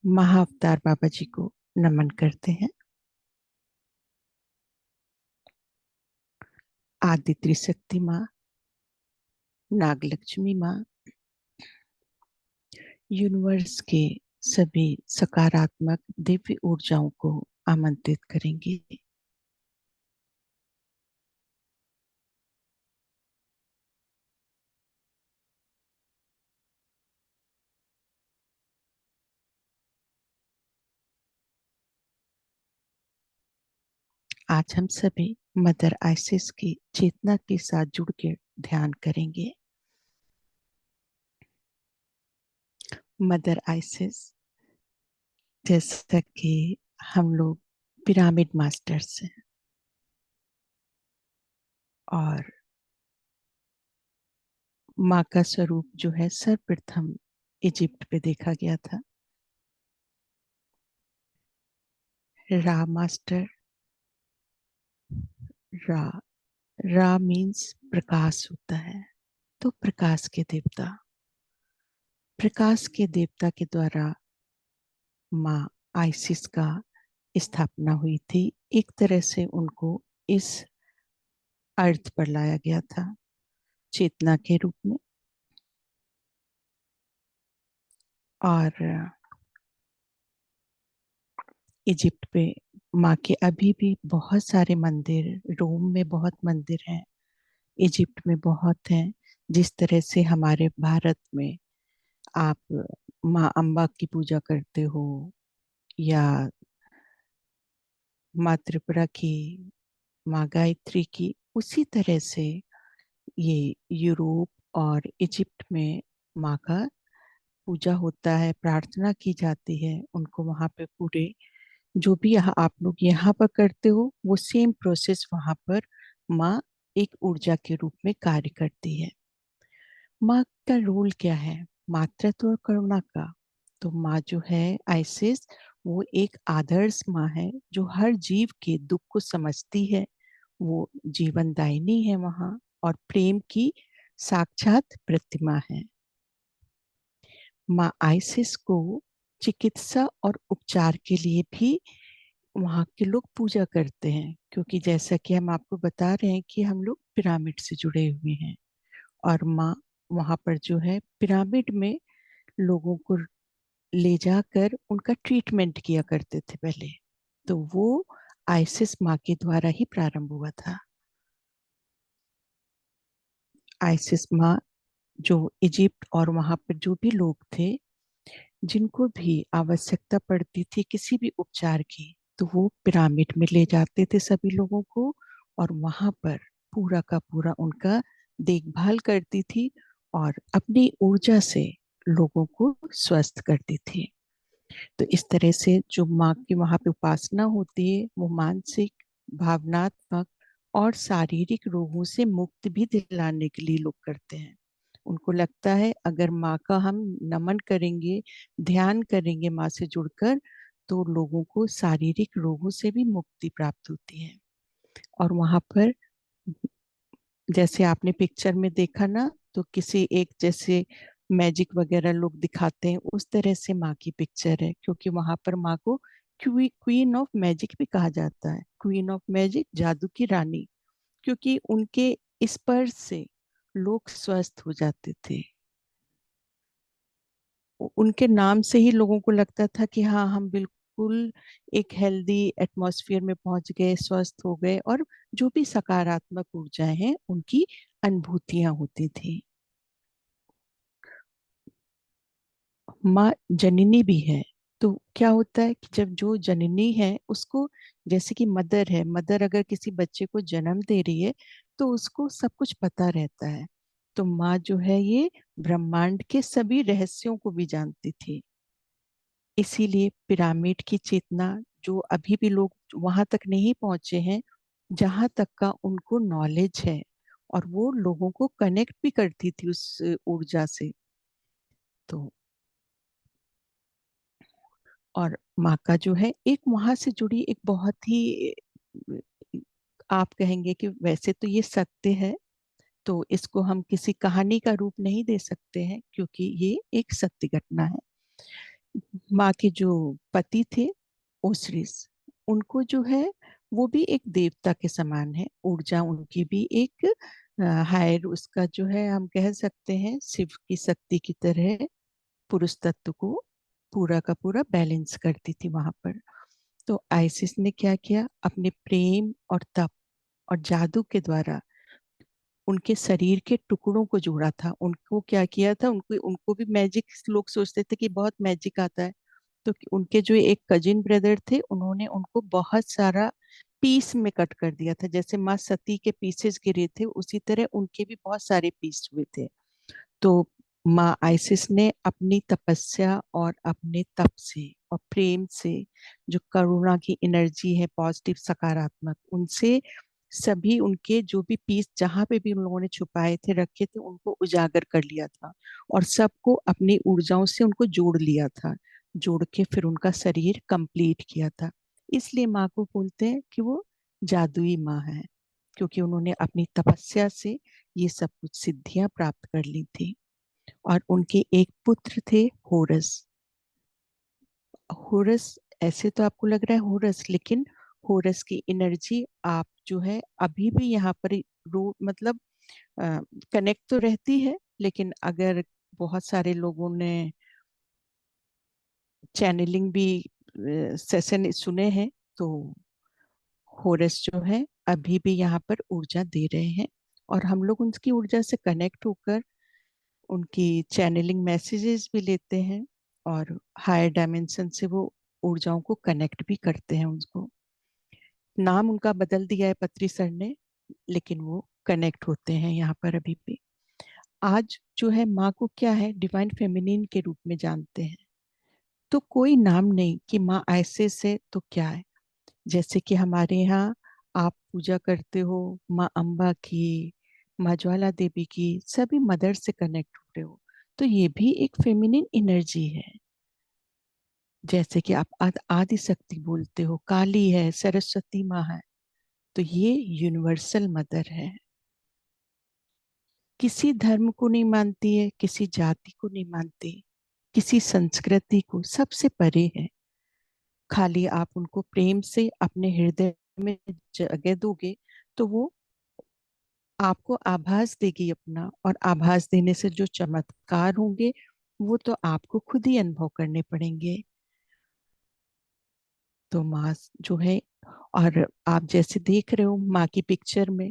महाअवतार बाबा जी को नमन करते हैं। आदि त्रिशक्ति माँ, नागलक्ष्मी माँ, यूनिवर्स के सभी सकारात्मक दिव्य ऊर्जाओं को आमंत्रित करेंगे। आज हम सभी मदर आइसिस की चेतना के साथ जुड़ के ध्यान करेंगे। मदर आइसिस, जैसा कि हम लोग पिरामिड मास्टर्स हैं और माँ का स्वरूप जो है सर्वप्रथम इजिप्ट पे देखा गया था। रा मास्टर, रा रा मीन्स प्रकाश होता है, तो प्रकाश के देवता, प्रकाश के देवता के द्वारा माँ आइसिस का स्थापना हुई थी। एक तरह से उनको इस अर्थ पर लाया गया था चेतना के रूप में। और इजिप्ट पे माँ के अभी भी बहुत सारे मंदिर, रोम में बहुत मंदिर हैं, इजिप्ट में बहुत हैं। जिस तरह से हमारे भारत में आप माँ अम्बा की पूजा करते हो या माँ त्रिपुरा की, माँ गायत्री की, उसी तरह से ये यूरोप और इजिप्ट में माँ का पूजा होता है, प्रार्थना की जाती है उनको। वहाँ पे पूरे जो भी यहाँ आप लोग यहाँ पर करते हो वो सेम प्रोसेस वहाँ पर माँ एक ऊर्जा के रूप में कार्य करती है। माँ का रोल क्या है? मातृत्व और करुणा का। तो माँ जो है आइसिस, वो एक आदर्श माँ है जो हर जीव के दुख को समझती है। वो जीवनदायिनी है वहाँ, और प्रेम की साक्षात प्रतिमा है। माँ आइसिस को चिकित्सा और उपचार के लिए भी वहाँ के लोग पूजा करते हैं, क्योंकि जैसा कि हम आपको बता रहे हैं कि हम लोग पिरामिड से जुड़े हुए हैं। और माँ वहाँ पर जो है पिरामिड में लोगों को ले जाकर उनका ट्रीटमेंट किया करते थे पहले। तो वो आइसिस माँ के द्वारा ही प्रारंभ हुआ था। आइसिस माँ जो इजिप्ट और वहाँ पर जो भी लोग थे जिनको भी आवश्यकता पड़ती थी किसी भी उपचार की, तो वो पिरामिड में ले जाते थे सभी लोगों को, और वहां पर पूरा का पूरा उनका देखभाल करती थी और अपनी ऊर्जा से लोगों को स्वस्थ करती थी। तो इस तरह से जो माँ की वहां पे उपासना होती है, वो मानसिक, भावनात्मक और शारीरिक रोगों से मुक्ति भी दिलाने के लिए लोग करते हैं। उनको लगता है अगर माँ का हम नमन करेंगे, ध्यान करेंगे माँ से जुड़कर, तो लोगों को शारीरिक रोगों से भी मुक्ति प्राप्त होती है। और वहां पर जैसे आपने पिक्चर में देखा ना, तो किसी एक जैसे मैजिक वगैरह लोग दिखाते हैं, उस तरह से माँ की पिक्चर है, क्योंकि वहां पर माँ को क्वीन ऑफ मैजिक भी कहा जाता है। क्वीन ऑफ मैजिक, जादू की रानी, क्योंकि उनके स्पर्श से लोग स्वस्थ हो जाते थे। उनके नाम से ही लोगों को लगता था कि हाँ, हम बिल्कुल एक हेल्दी एटमॉस्फेयर में पहुंच गए, स्वस्थ हो गए, और जो भी सकारात्मक ऊर्जाएं हैं उनकी अनुभूतियां होती थी। माँ जननी भी है। तो क्या होता है कि जब जो जननी है उसको, जैसे कि मदर है, मदर अगर किसी बच्चे को जन्म दे रही है तो उसको सब कुछ पता रहता है। तो माँ जो है ये ब्रह्मांड के सभी रहस्यों को भी जानती थी। इसीलिए पिरामिड की चेतना, जो अभी भी लोग वहां तक नहीं पहुंचे हैं जहां तक का उनको नॉलेज है, और वो लोगों को कनेक्ट भी करती थी उस ऊर्जा से। तो और माँ का जो है एक वहां से जुड़ी एक बहुत ही, आप कहेंगे कि वैसे तो ये सत्य है, तो इसको हम किसी कहानी का रूप नहीं दे सकते हैं, क्योंकि ये एक सत्य घटना है। माँ के जो पति थे, ओसरिस, उनको जो है वो भी एक देवता के समान है। ऊर्जा उनकी भी एक हायर, उसका जो है हम कह सकते हैं शिव की शक्ति की तरह पुरुष तत्व को पूरा का पूरा बैलेंस करती थी वहां पर। तो आइसिस ने क्या किया, अपने प्रेम और तप और जादू के द्वारा उनके शरीर के टुकड़ों को जोड़ा था। उनको क्या किया था, उनको उनको भी मैजिक, लोग सोचते थे कि बहुत मैजिक आता है। तो उनके जो एक कजिन ब्रदर थे, उन्होंने उनको बहुत सारा पीस में कट कर दिया था। जैसे माँ सती के पीसेस गिरे थे, उसी तरह उनके भी बहुत सारे पीस हुए थे। तो माँ आइसिस ने अपनी तपस्या और अपने तप से और प्रेम से, जो करुणा की एनर्जी है, पॉजिटिव सकारात्मक, उनसे सभी उनके जो भी पीस जहां पे भी उन लोगों ने छुपाए थे, रखे थे, उनको उजागर कर लिया था और सबको अपनी ऊर्जाओं से उनको जोड़ लिया था। जोड़ के फिर उनका शरीर कंप्लीट किया था। इसलिए माँ को बोलते हैं कि वो जादुई माँ है, क्योंकि उन्होंने अपनी तपस्या से ये सब कुछ सिद्धियां प्राप्त कर ली थी। और उनके एक पुत्र थे, होरस। होरस, ऐसे तो आपको लग रहा है होरस, लेकिन होरस की एनर्जी आप जो है अभी भी यहाँ पर मतलब कनेक्ट तो रहती है। लेकिन अगर बहुत सारे लोगों ने चैनलिंग भी सेशन सुने हैं, तो होरस जो है अभी भी यहाँ पर ऊर्जा दे रहे हैं। और हम लोग उनकी ऊर्जा से कनेक्ट होकर उनकी चैनलिंग मैसेजेस भी लेते हैं, और हायर डायमेंशन से वो ऊर्जाओं को कनेक्ट भी करते हैं उनको। नाम उनका बदल दिया है पत्री सर ने, लेकिन वो कनेक्ट होते हैं यहाँ पर अभी भी। आज जो है माँ को क्या है, डिवाइन फेमिनिन के रूप में जानते हैं। तो कोई नाम नहीं कि माँ ऐसे से तो क्या है। जैसे कि हमारे यहाँ आप पूजा करते हो माँ अम्बा की, माँ ज्वाला देवी की, सभी मदर से कनेक्ट हो रहे हो। तो ये भी एक फेमिनिन एनर्जी है। जैसे कि आप आदि शक्ति बोलते हो, काली है, सरस्वती माँ है, तो ये यूनिवर्सल मदर है। किसी धर्म को नहीं मानती है, किसी जाति को नहीं मानती, किसी संस्कृति को, सबसे परे है। खाली आप उनको प्रेम से अपने हृदय में जगह दोगे, तो वो आपको आभास देगी अपना, और आभास देने से जो चमत्कार होंगे वो तो आपको खुद ही अनुभव करने पड़ेंगे। तो माँ जो है, और आप जैसे देख रहे हो माँ की पिक्चर में,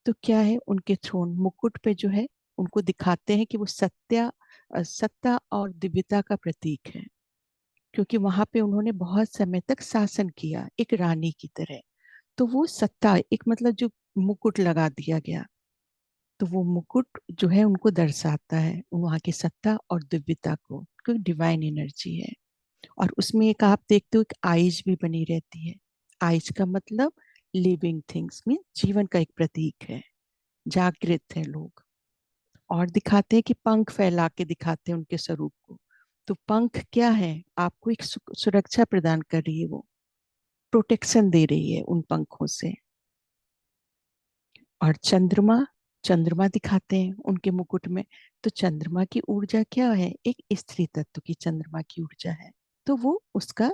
तो क्या है, उनके थ्रोन मुकुट पे जो है उनको दिखाते हैं कि वो सत्ता और दिव्यता का प्रतीक है। क्योंकि वहां पे उन्होंने बहुत समय तक शासन किया एक रानी की तरह। तो वो सत्ता, एक मतलब जो मुकुट लगा दिया गया, तो वो मुकुट जो है उनको दर्शाता है वहाँ की सत्ता और दिव्यता को, क्योंकि डिवाइन एनर्जी है। और उसमें एक आप देखते हो एक आइज भी बनी रहती है। आइज का मतलब लिविंग थिंग्स में जीवन का एक प्रतीक है। जागृत है लोग। और दिखाते हैं कि पंख फैला के दिखाते हैं उनके स्वरूप को। तो पंख क्या है, आपको एक सुरक्षा प्रदान कर रही है वो, प्रोटेक्शन दे रही है उन पंखों से। और चंद्रमा, चंद्रमा दिखाते हैं उनके मुकुट में। तो चंद्रमा की ऊर्जा क्या है, एक स्त्री तत्व की चंद्रमा की ऊर्जा है। तो वो उसका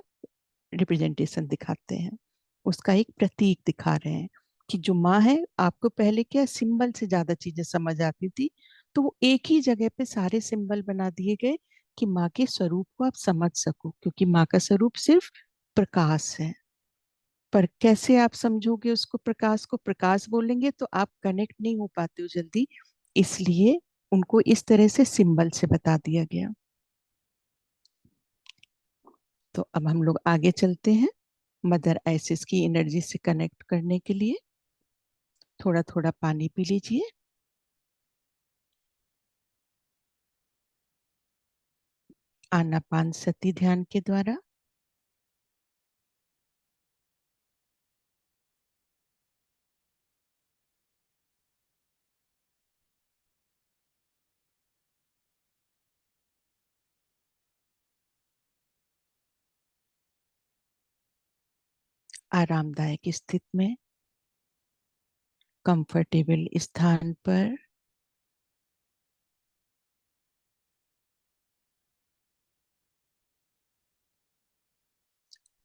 रिप्रेजेंटेशन दिखाते हैं, उसका एक प्रतीक दिखा रहे हैं कि जो माँ है, आपको पहले क्या सिंबल से ज्यादा चीजें समझ आती थी, तो वो एक ही जगह पे सारे सिंबल बना दिए गए कि माँ के स्वरूप को आप समझ सको, क्योंकि माँ का स्वरूप सिर्फ प्रकाश है। पर कैसे आप समझोगे उसको, प्रकाश को प्रकाश बोलेंगे तो आप कनेक्ट नहीं हो पाते हो जल्दी। इसलिए उनको इस तरह से सिंबल से बता दिया गया। तो अब हम लोग आगे चलते हैं मदर आइसिस की एनर्जी से कनेक्ट करने के लिए। थोड़ा थोड़ा पानी पी लीजिए। आनापान सती ध्यान के द्वारा आरामदायक स्थिति में, कंफर्टेबल स्थान पर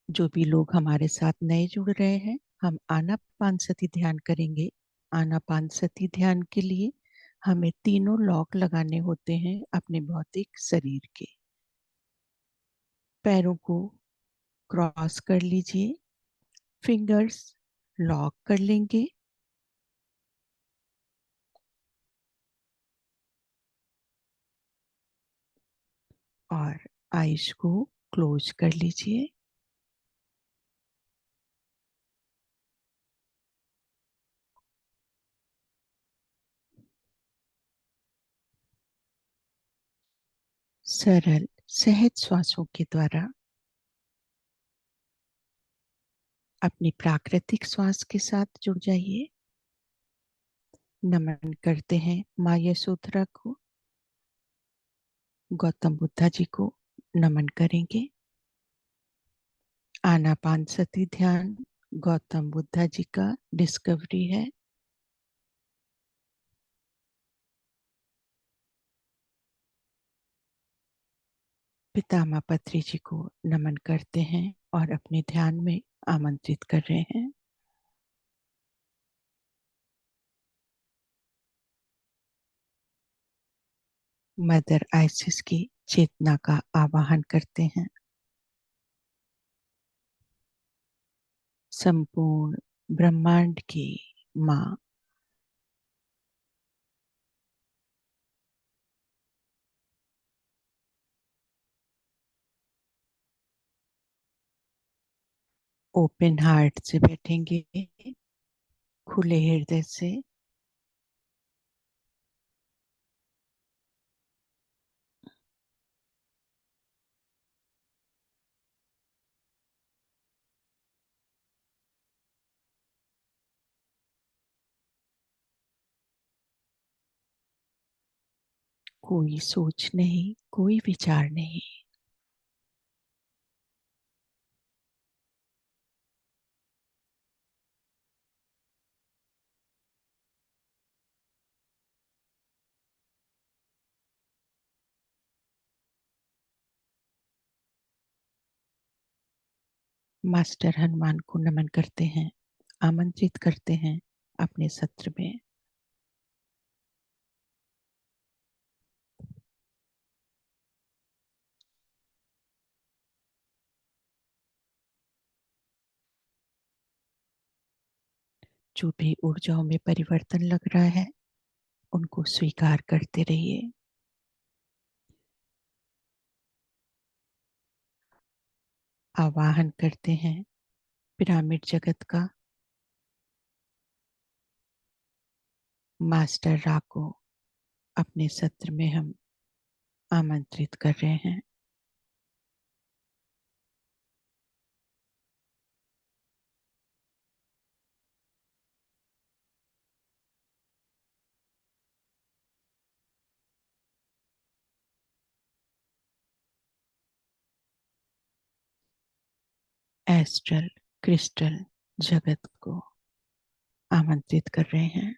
जो भी लोग हमारे साथ नए जुड़ रहे हैं, हम आनापानसति ध्यान करेंगे। आनापानसति ध्यान के लिए हमें तीनों लॉक लगाने होते हैं अपने भौतिक शरीर के। पैरों को क्रॉस कर लीजिए, फिंगर्स लॉक कर लेंगे और आईज को क्लोज कर लीजिए। सरल सहज श्वासों के द्वारा अपनी प्राकृतिक श्वास के साथ जुड़ जाइए। नमन करते हैं माँ यशोधरा को, गौतम बुद्धा जी को नमन करेंगे। आनापानसति ध्यान गौतम बुद्धा जी का डिस्कवरी है। पितामह पत्री जी को नमन करते हैं और अपने ध्यान में आमंत्रित कर रहे हैं। मदर आइसिस की चेतना का आवाहन करते हैं। संपूर्ण ब्रह्मांड की माँ, ओपन हार्ट से बैठेंगे, खुले हृदय से। कोई सोच नहीं, कोई विचार नहीं। मास्टर हनुमान को नमन करते हैं, आमंत्रित करते हैं अपने सत्र में। जो भी ऊर्जाओं में परिवर्तन लग रहा है, उनको स्वीकार करते रहिए। आवाहन करते हैं पिरामिड जगत का मास्टर रा को अपने सत्र में हम आमंत्रित कर रहे हैं। एस्ट्रल क्रिस्टल जगत को आमंत्रित कर रहे हैं।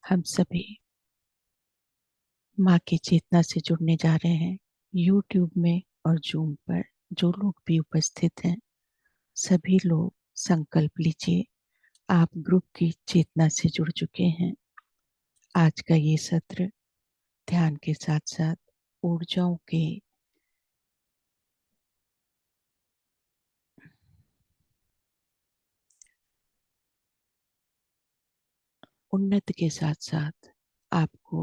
हम सभी माँ की चेतना से जुड़ने जा रहे हैं। यूट्यूब में और जूम पर जो लोग भी उपस्थित हैं, सभी लोग संकल्प लीजिए, आप ग्रुप की चेतना से जुड़ चुके हैं। आज का ये सत्र ध्यान के साथ साथ ऊर्जाओं के उन्नति के साथ साथ आपको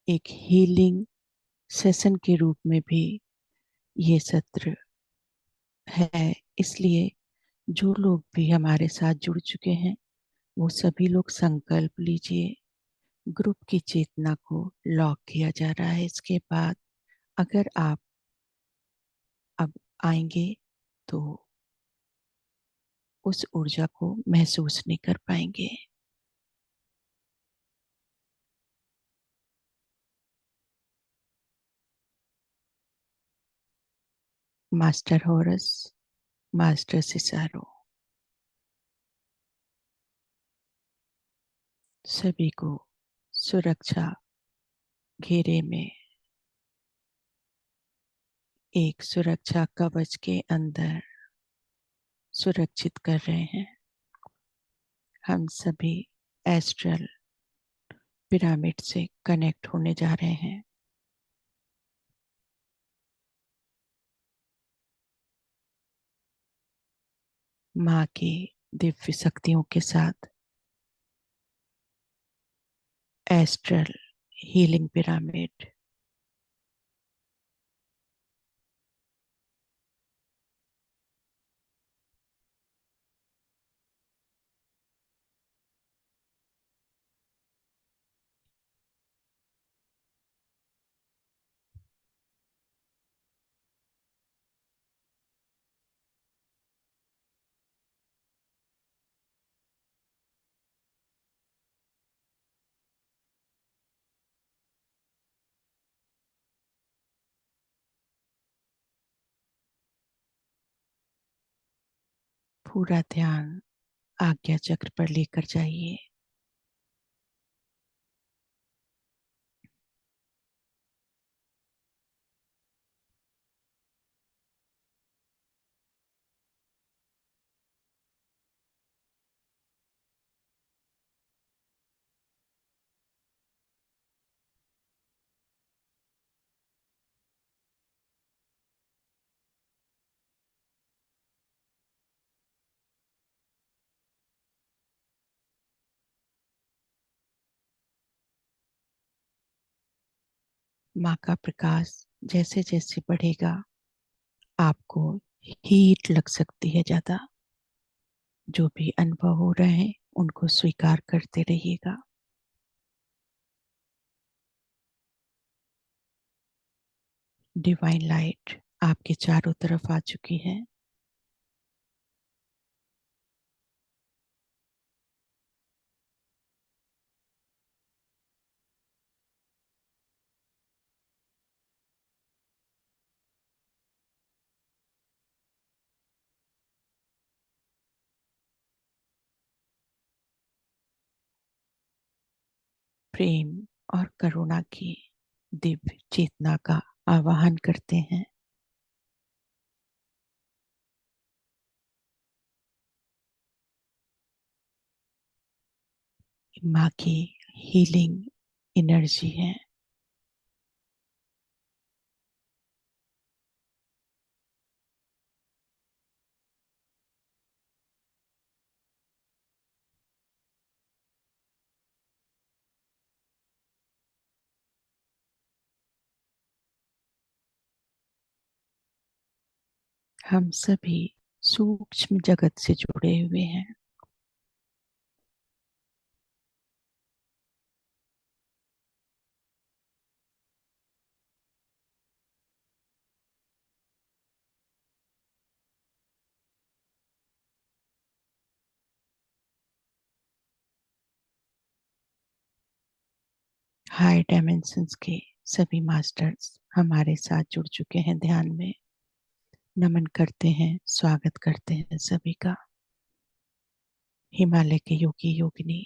एक हीलिंग सेशन के रूप में भी ये सत्र है, इसलिए जो लोग भी हमारे साथ जुड़ चुके हैं वो सभी लोग संकल्प लीजिए। ग्रुप की चेतना को लॉक किया जा रहा है। इसके बाद अगर आप अब आएंगे तो उस ऊर्जा को महसूस नहीं कर पाएंगे। मास्टर हॉरस, मास्टर सिसारो, सभी को सुरक्षा घेरे में, एक सुरक्षा कवच के अंदर सुरक्षित कर रहे हैं। हम सभी एस्ट्रल पिरामिड से कनेक्ट होने जा रहे हैं। माँ की दिव्य शक्तियों के साथ एस्ट्रल हीलिंग पिरामिड। पूरा ध्यान आज्ञा चक्र पर लेकर जाइए। माँ का प्रकाश जैसे जैसे बढ़ेगा आपको हीट लग सकती है ज्यादा। जो भी अनुभव हो रहे हैं उनको स्वीकार करते रहिएगा। डिवाइन लाइट आपके चारों तरफ आ चुकी है। प्रेम और करुणा की दिव्य चेतना का आवाहन करते हैं। माँ की हीलिंग एनर्जी है। हम सभी सूक्ष्म जगत से जुड़े हुए हैं। हाई डायमेंशंस के सभी मास्टर्स हमारे साथ जुड़ चुके हैं ध्यान में। नमन करते हैं, स्वागत करते हैं सभी का। हिमालय के योगी योगिनी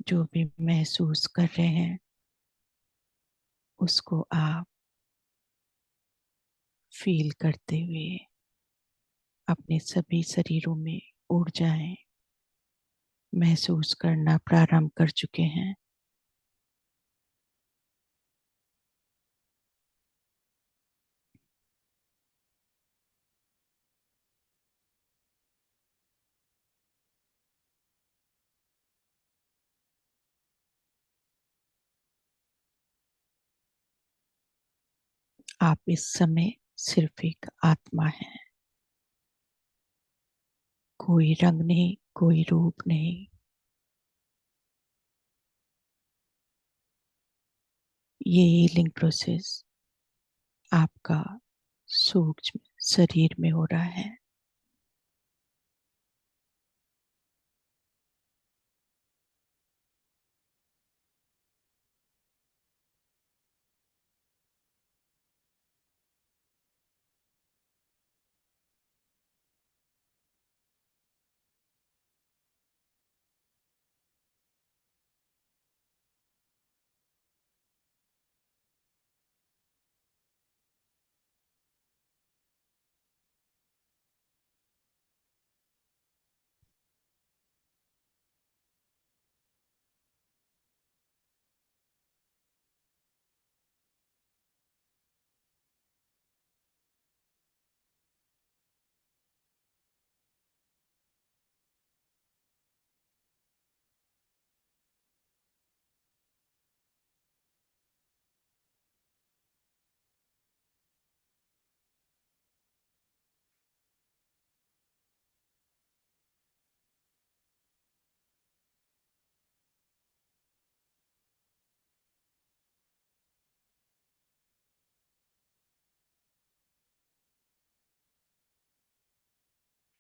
जो भी महसूस कर रहे हैं उसको आप फील करते हुए अपने सभी शरीरों में ऊर्जाएं महसूस करना प्रारंभ कर चुके हैं। आप इस समय सिर्फ एक आत्मा हैं। कोई रंग नहीं, कोई रूप नहीं। ये हीलिंग प्रोसेस आपका सूक्ष्म शरीर में हो रहा है।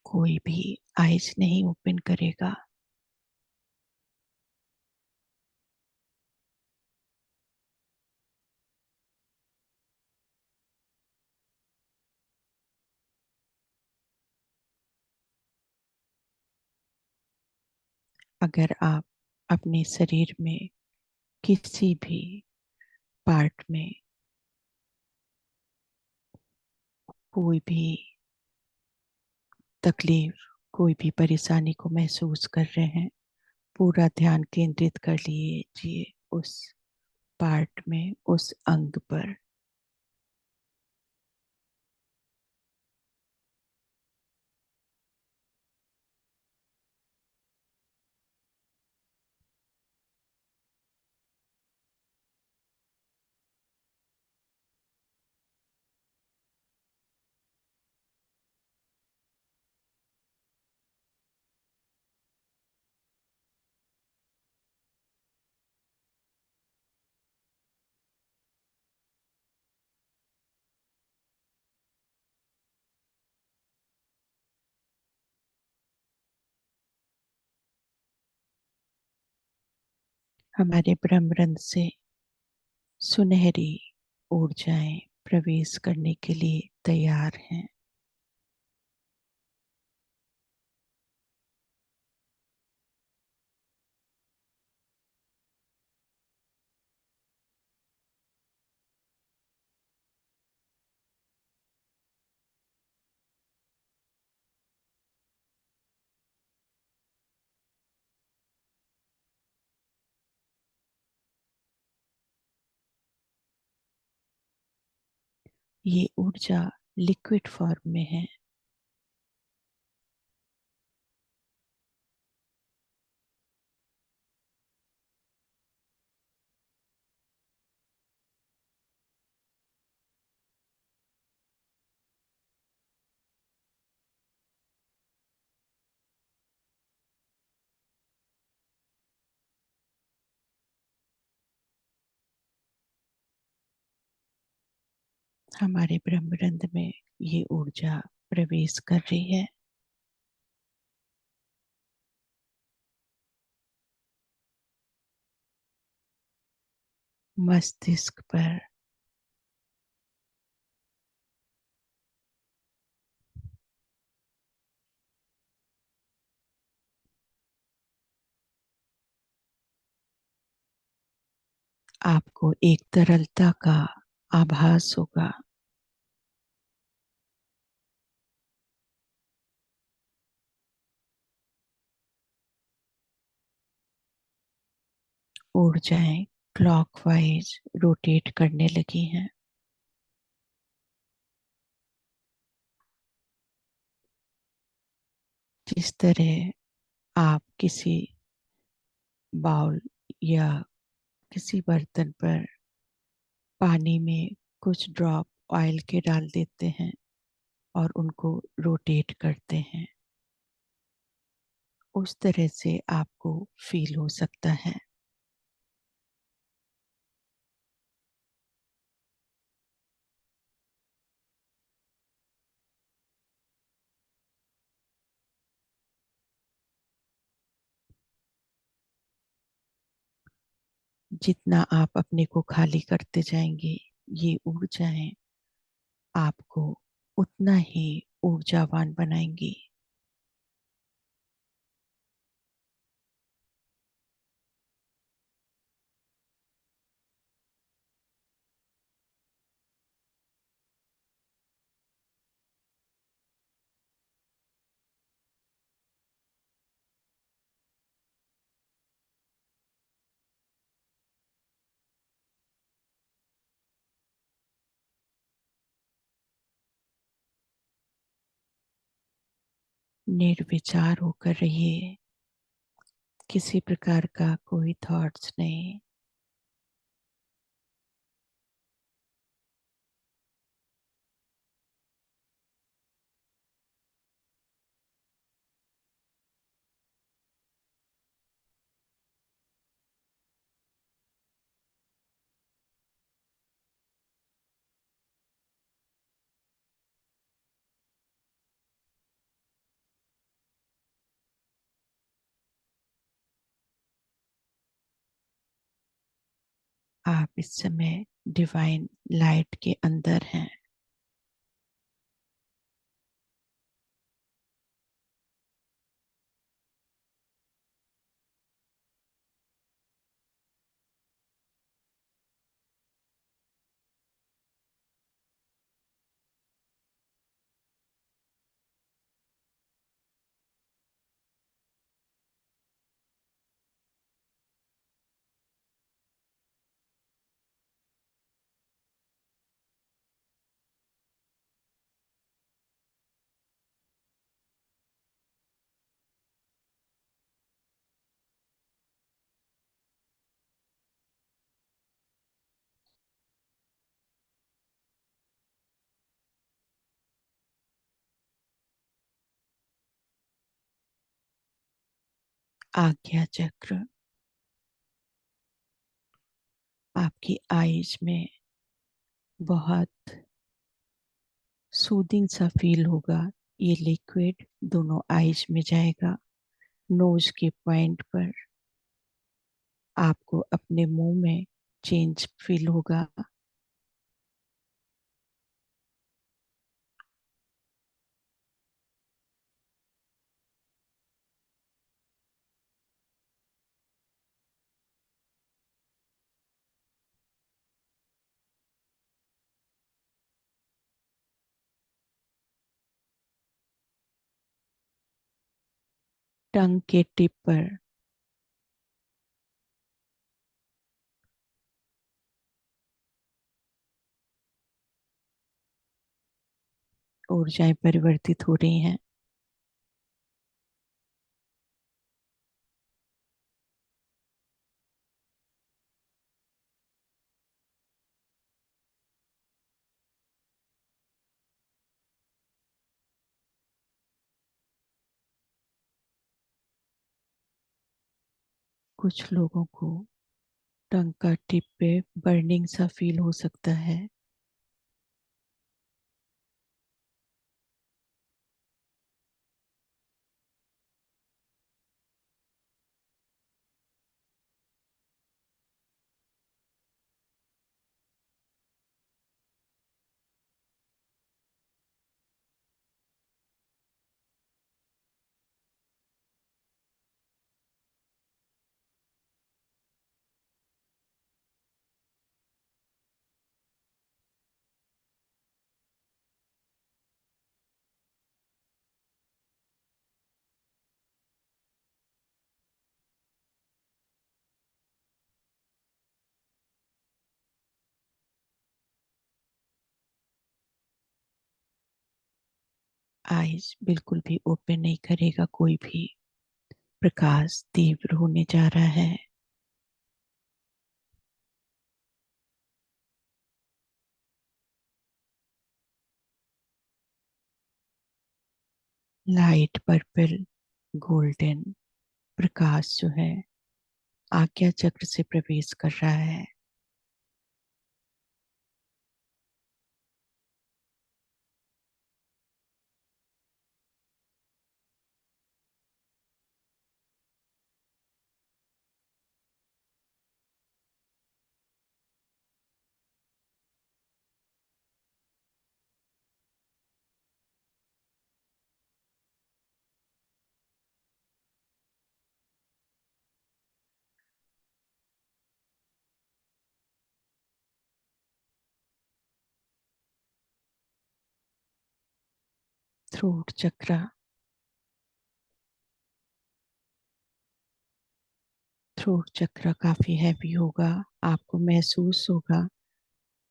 कोई भी आइज नहीं ओपन करेगा। अगर आप अपने शरीर में किसी भी पार्ट में कोई भी तकलीफ, कोई भी परेशानी को महसूस कर रहे हैं, पूरा ध्यान केंद्रित कर लीजिए उस पार्ट में, उस अंग पर। हमारे ब्रह्मरंध्र से सुनहरी ऊर्जाएं प्रवेश करने के लिए तैयार हैं। ये ऊर्जा लिक्विड फॉर्म में है। हमारे ब्रह्मरंध्र में ये ऊर्जा प्रवेश कर रही है। मस्तिष्क पर आपको एक तरलता का आभास होगा। ऊर्जाएं क्लॉकवाइज रोटेट करने लगी हैं। जिस तरह आप किसी बाउल या किसी बर्तन पर पानी में कुछ ड्रॉप ऑयल के डाल देते हैं और उनको रोटेट करते हैं। उस तरह से आपको फील हो सकता है। जितना आप अपने को खाली करते जाएंगे, ये ऊर्जाएं आपको उतना ही ऊर्जावान बनाएंगी। निर्विचार होकर रहिए, किसी प्रकार का कोई थॉट्स नहीं। आप इस समय डिवाइन लाइट के अंदर हैं। आज्ञा चक्र आपकी आईज में बहुत सूदिंग सा फील होगा। ये लिक्विड दोनों आईज में जाएगा। नोज के पॉइंट पर आपको अपने मुंह में चेंज फील होगा। टंग के टिप पर ऊर्जाएं परिवर्तित हो रही हैं। कुछ लोगों को टंग का टिप पे बर्निंग सा फील हो सकता है। आईज बिल्कुल भी ओपन नहीं करेगा कोई भी। प्रकाश तीव्र होने जा रहा है। लाइट पर्पल गोल्डन प्रकाश जो है आज्ञा चक्र से प्रवेश कर रहा है। थ्रोट चक्र। थ्रोट चक्र काफी हैवी होगा। आपको महसूस होगा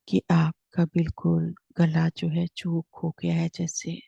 कि आपका बिल्कुल गला जो है चोक हो गया है जैसे।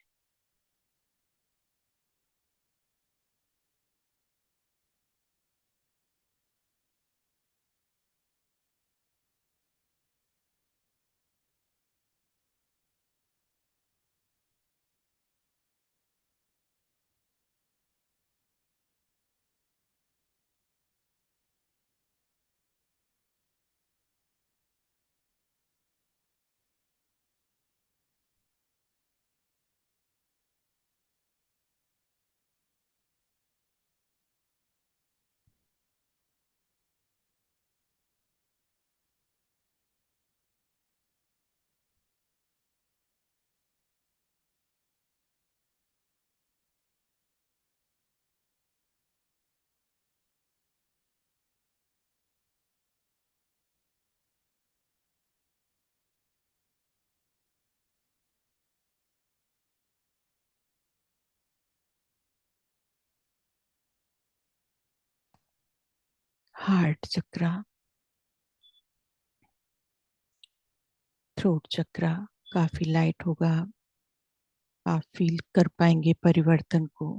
हार्ट चक्र। थ्रोट चक्र काफी लाइट होगा। आप फील कर पाएंगे परिवर्तन को।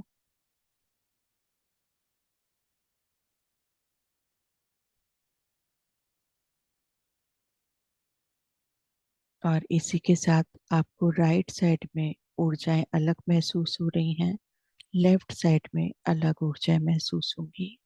और इसी के साथ आपको राइट साइड में ऊर्जाएं अलग महसूस हो रही हैं। लेफ्ट साइड में अलग ऊर्जाएं महसूस होंगी।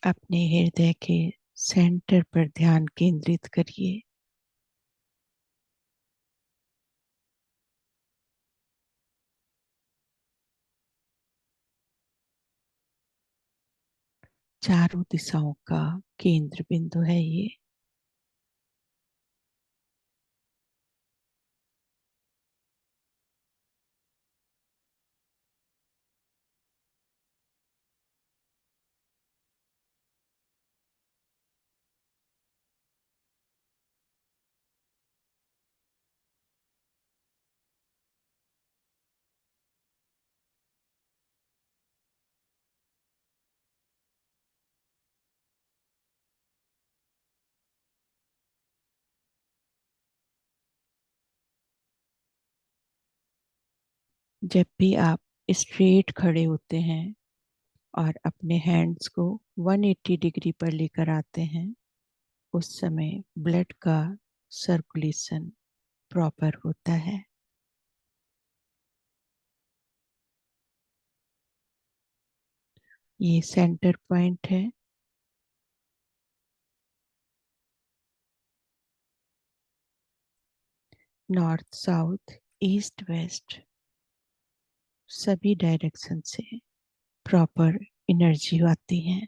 अपने हृदय के सेंटर पर ध्यान केंद्रित करिए। चारों दिशाओं का केंद्र बिंदु है ये। जब भी आप स्ट्रेट खड़े होते हैं और अपने हैंड्स को 180 डिग्री पर लेकर आते हैं, उस समय ब्लड का सर्कुलेशन प्रॉपर होता है। ये सेंटर पॉइंट है। नॉर्थ साउथ ईस्ट वेस्ट सभी डायरेक्शन से प्रॉपर एनर्जी आती है।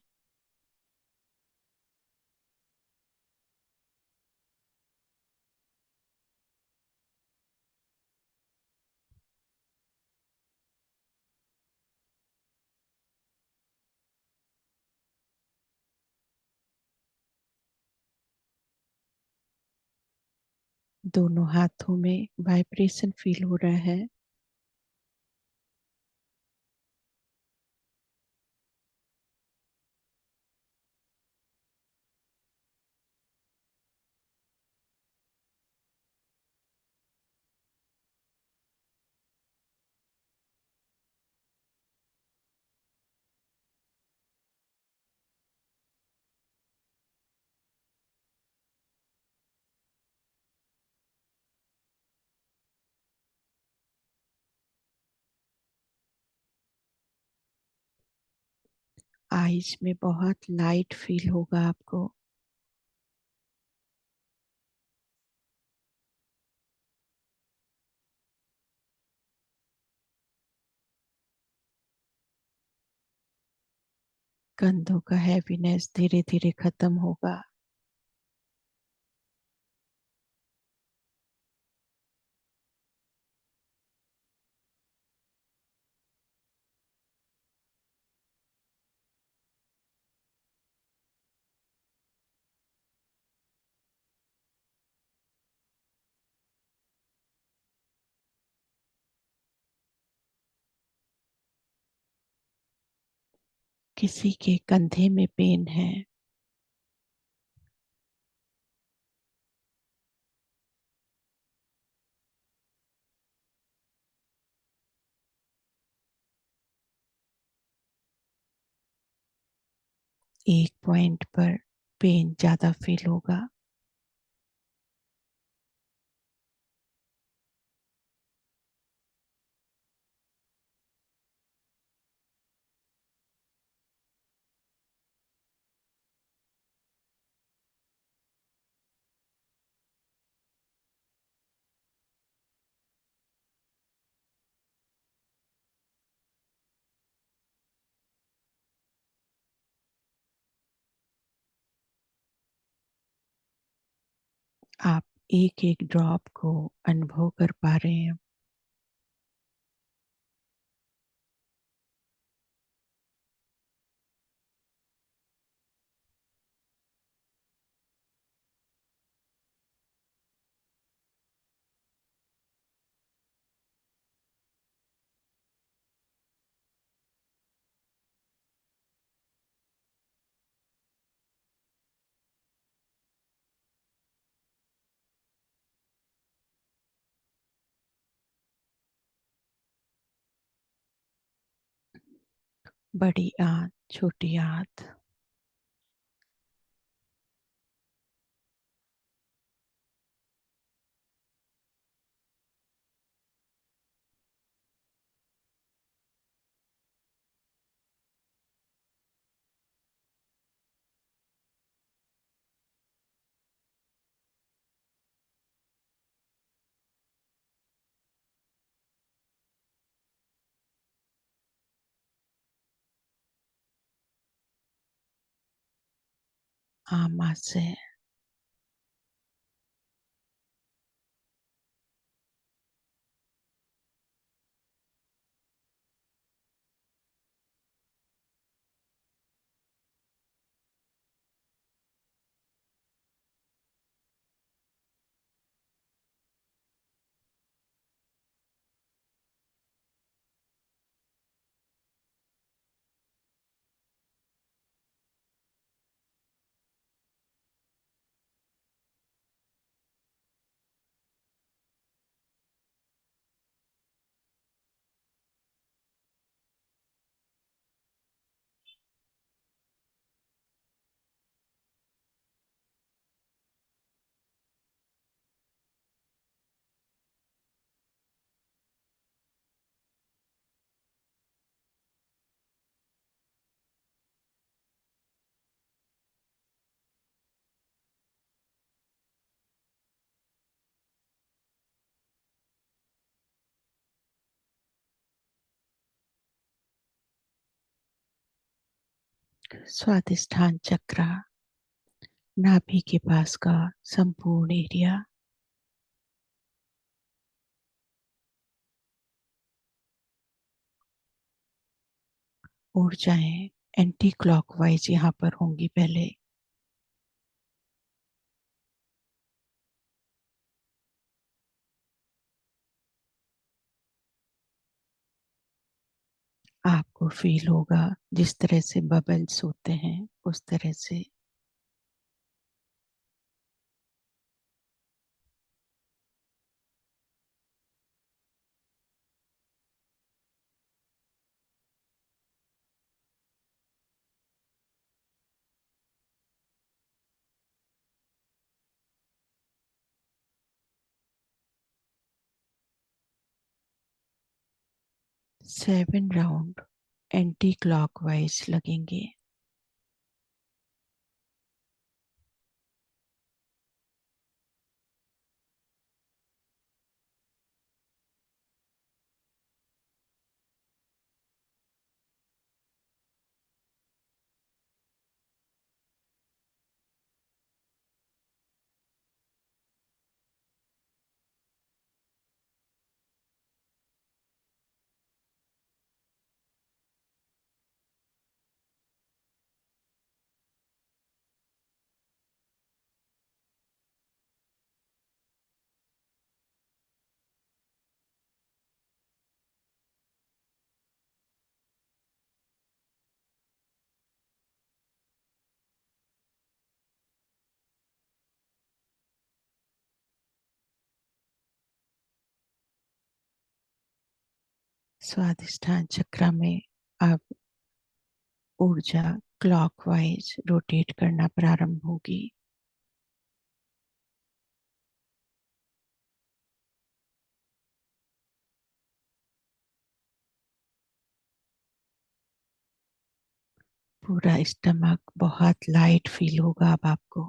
दोनों हाथों में वाइब्रेशन फील हो रहा है। आईज में बहुत लाइट फील होगा आपको। कंधों का हैवीनेस धीरे धीरे खत्म होगा। किसी के कंधे में पेन है। एक पॉइंट पर पेन ज्यादा फील होगा। आप एक एक ड्रॉप को अनुभव कर पा रहे हैं। बड़ी आंत, छोटी आंत, आमाशय, स्वादिष्ठान चक्र, नाभि के पास का संपूर्ण एरिया। ऊर्जाएं एंटी क्लॉकवाइज यहाँ पर होंगी पहले। आपको फील होगा जिस तरह से बबल्स होते हैं उस तरह से। 7 राउंड एंटी क्लॉकवाइज लगेंगे। स्वादिष्ठान चक्र में अब ऊर्जा क्लॉकवाइज रोटेट करना प्रारंभ होगी। पूरा स्टमक बहुत लाइट फील होगा अब आपको।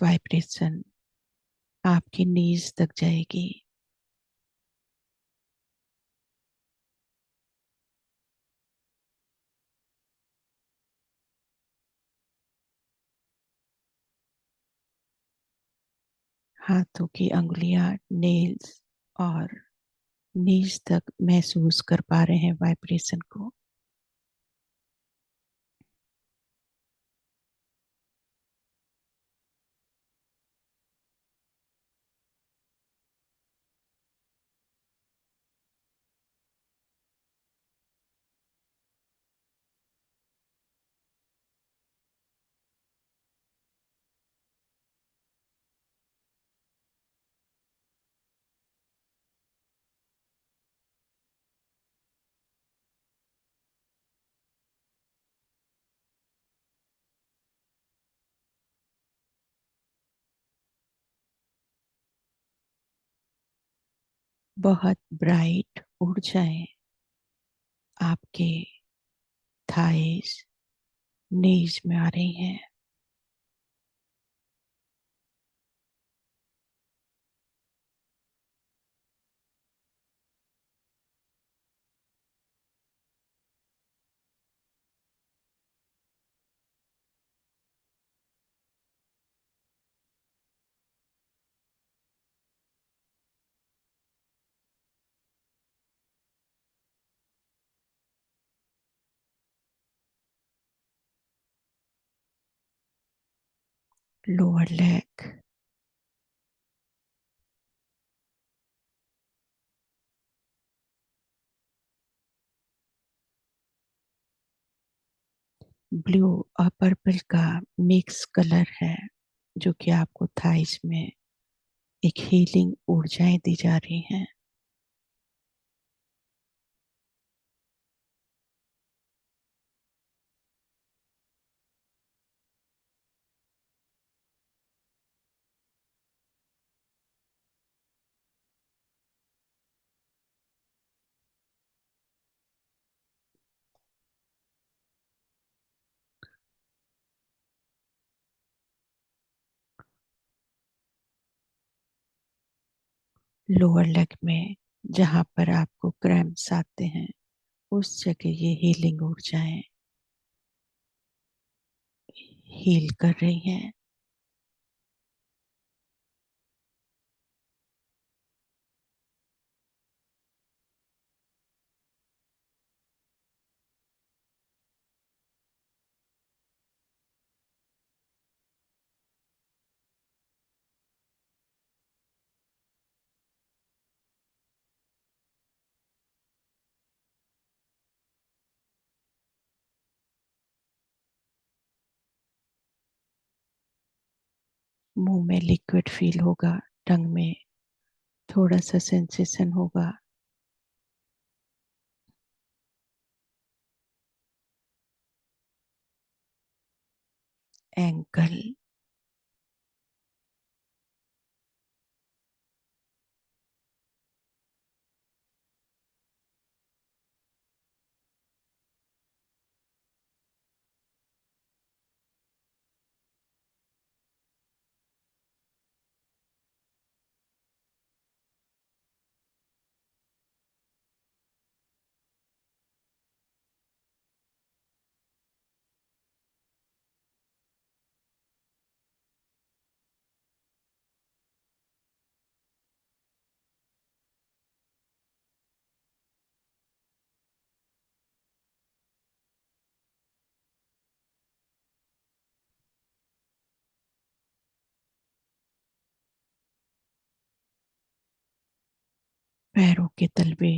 वाइब्रेशन आपकी नीज तक जाएगी। हाथों की अंगुलियां, नेल्स और नीज तक महसूस कर पा रहे हैं वाइब्रेशन को। बहुत ब्राइट ऊर्जाएं आपके थाइस, नीज में आ रही हैं। लोअर लेग, ब्लू और पर्पल का मिक्स कलर है जो कि आपको थाइस में एक हीलिंग ऊर्जाएं दी जा रही हैं। लोअर लेग में जहां पर आपको क्रैम्प्स आते हैं उस जगह ये हीलिंग ऊर्जाएं हील कर रही हैं। मुंह में लिक्विड फील होगा, टंग में थोड़ा सा सेंसेशन होगा। एंकल, पैरों के तलवे,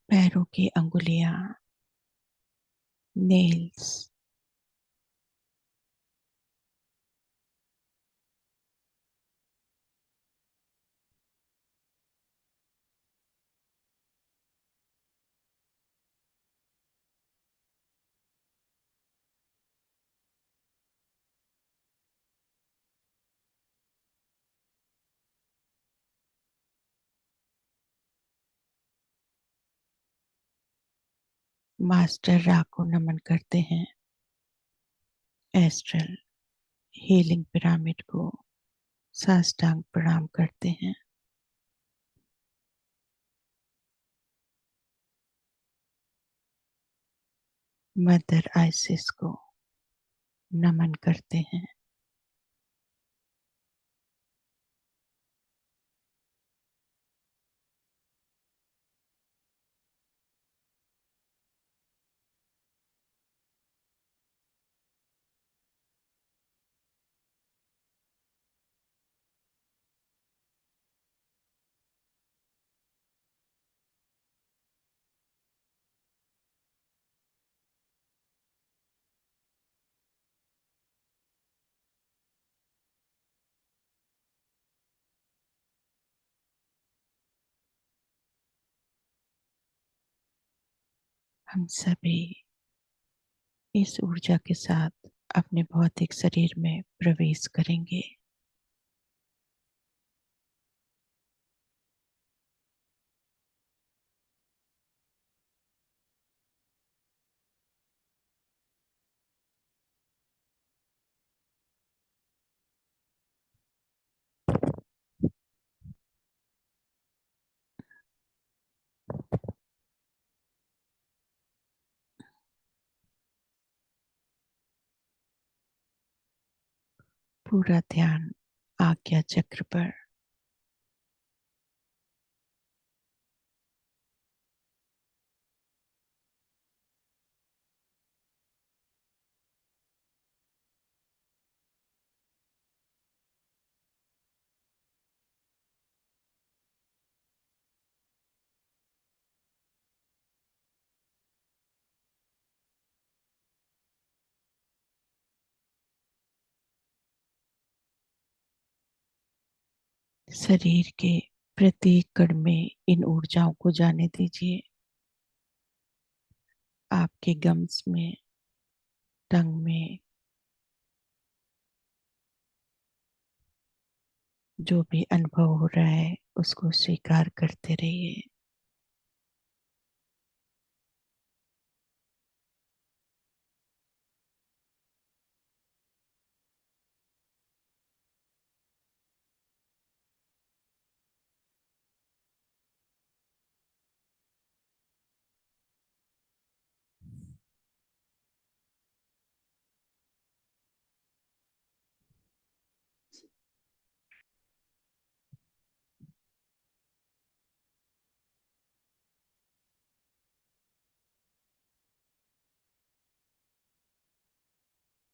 पैरों की अंगुलियां, नेल्स, मास्टर रा को नमन करते हैं। एस्ट्रल हीलिंग पिरामिड को साष्टांग प्रणाम करते हैं। मदर आइसिस को नमन करते हैं। हम सभी इस ऊर्जा के साथ अपने भौतिक शरीर में प्रवेश करेंगे। पूरा ध्यान आज्ञा चक्र पर। शरीर के प्रत्येक कण में इन ऊर्जाओं को जाने दीजिए। आपके गम्स में, टंग में, जो भी अनुभव हो रहा है उसको स्वीकार करते रहिए।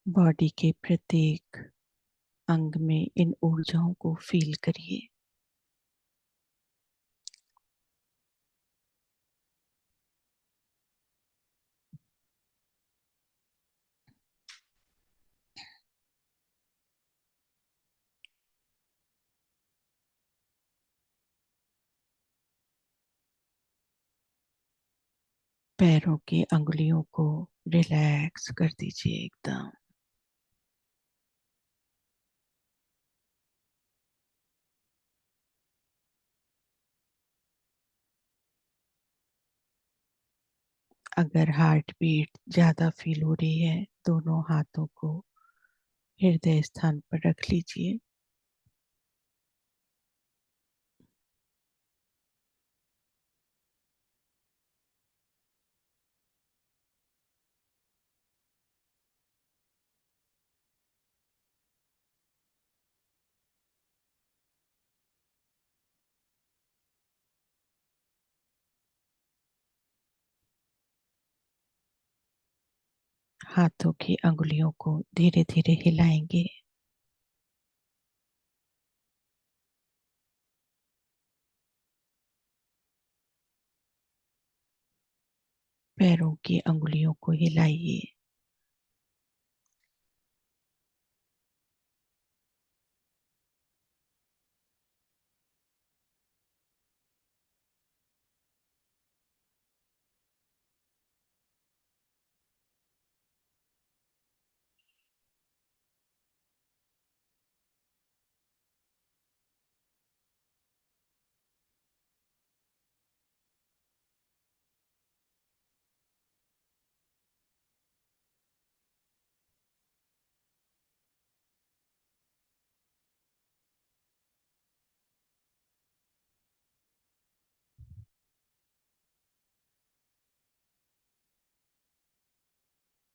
बॉडी के प्रत्येक अंग में इन ऊर्जाओं को फील करिए। पैरों की अंगुलियों को रिलैक्स कर दीजिए एकदम। अगर हार्ट बीट ज्यादा फील हो रही है, दोनों हाथों को हृदय स्थान पर रख लीजिए। हाथों की अंगुलियों को धीरे धीरे हिलाएंगे। पैरों की अंगुलियों को हिलाइए।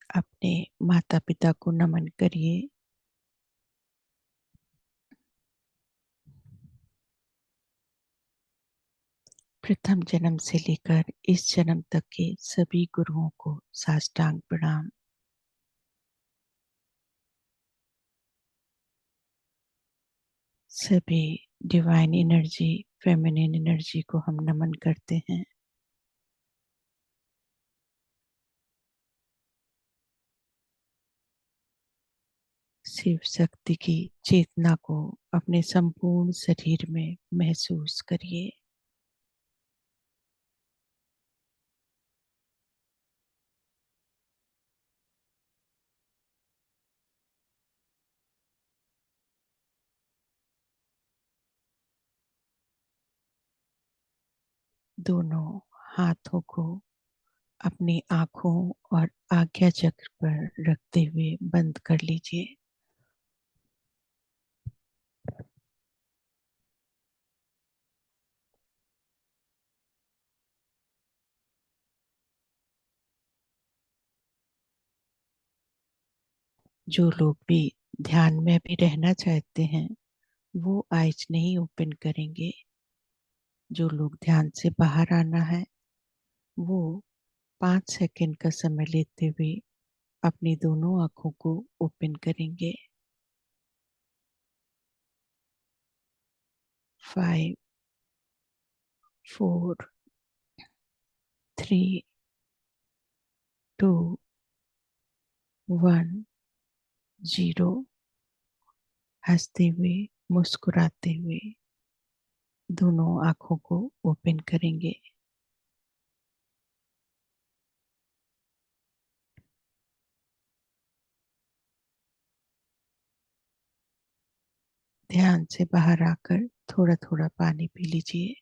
अपने माता पिता को नमन करिए। प्रथम जन्म से लेकर इस जन्म तक के सभी गुरुओं को साष्टांग प्रणाम। सभी डिवाइन एनर्जी, फेमिनिन एनर्जी को हम नमन करते हैं। शिव शक्ति की चेतना को अपने संपूर्ण शरीर में महसूस करिए। दोनों हाथों को अपनी आंखों और आज्ञा चक्र पर रखते हुए बंद कर लीजिए। जो लोग भी ध्यान में भी रहना चाहते हैं वो आइज नहीं ओपन करेंगे। जो लोग ध्यान से बाहर आना है वो 5 सेकंड का समय लेते हुए अपनी दोनों आंखों को ओपन करेंगे। 5, 4, 3, 2, 1, 0। हंसते हुए, मुस्कुराते हुए दोनों आंखों को ओपन करेंगे। ध्यान से बाहर आकर थोड़ा थोड़ा पानी पी लीजिए।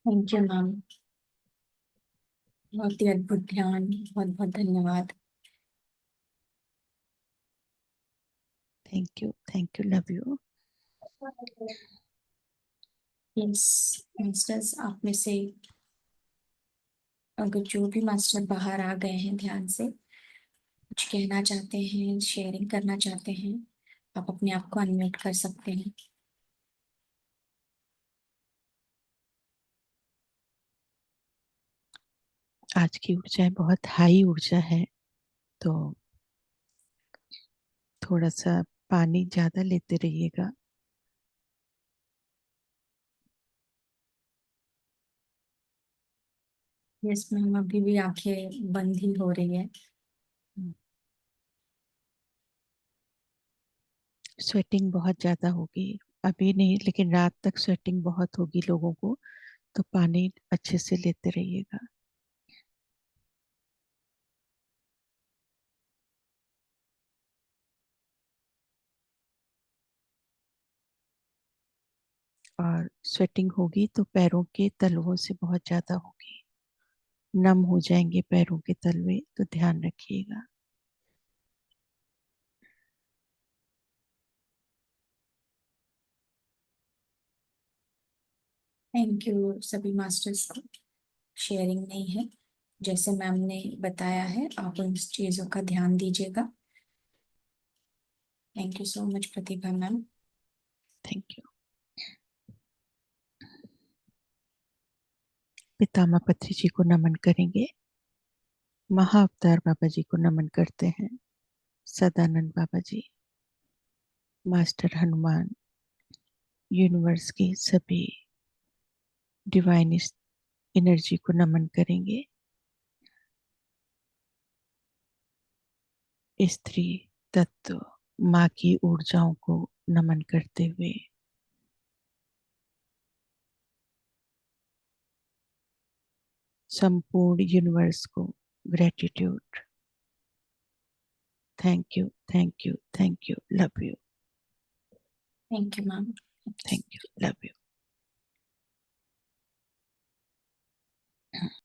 Thank you ma'am. बहुत ही अद्भुत ध्यान, बहुत बहुत धन्यवाद। Thank you, love you. Yes masters, आप में से अगर जो भी मास्टर बाहर आ गए हैं ध्यान से, कुछ कहना चाहते हैं, शेयरिंग करना चाहते हैं, आप अपने आप को अनम्यूट कर सकते हैं। आज की ऊर्जा बहुत हाई ऊर्जा है, तो थोड़ा सा पानी ज्यादा लेते रहिएगा। यस मैम, अभी भी आंखें बंद ही हो रही है। स्वेटिंग बहुत ज्यादा होगी, अभी नहीं लेकिन रात तक स्वेटिंग बहुत होगी लोगों को, तो पानी अच्छे से लेते रहिएगा। और स्वेटिंग होगी तो पैरों के तलवों से बहुत ज्यादा होगी, नम हो जाएंगे पैरों के तलवे, तो ध्यान रखिएगा। थैंक यू सभी मास्टर्स को। शेयरिंग नहीं है, जैसे मैम ने बताया है आप उन चीजों का ध्यान दीजिएगा। Thank you so much Pratibha ma'am. Thank you. पितामह पत्री जी को नमन करेंगे। महाअवतार बाबा जी को नमन करते हैं। सदानंद बाबा जी, मास्टर हनुमान, यूनिवर्स की सभी डिवाइन एनर्जी को नमन करेंगे। स्त्री तत्व, माँ की ऊर्जाओं को नमन करते हुए संपूर्ण यूनिवर्स को gratitude. Thank you, thank you, thank you, love you. Thank you ma'am. Thank you, love you.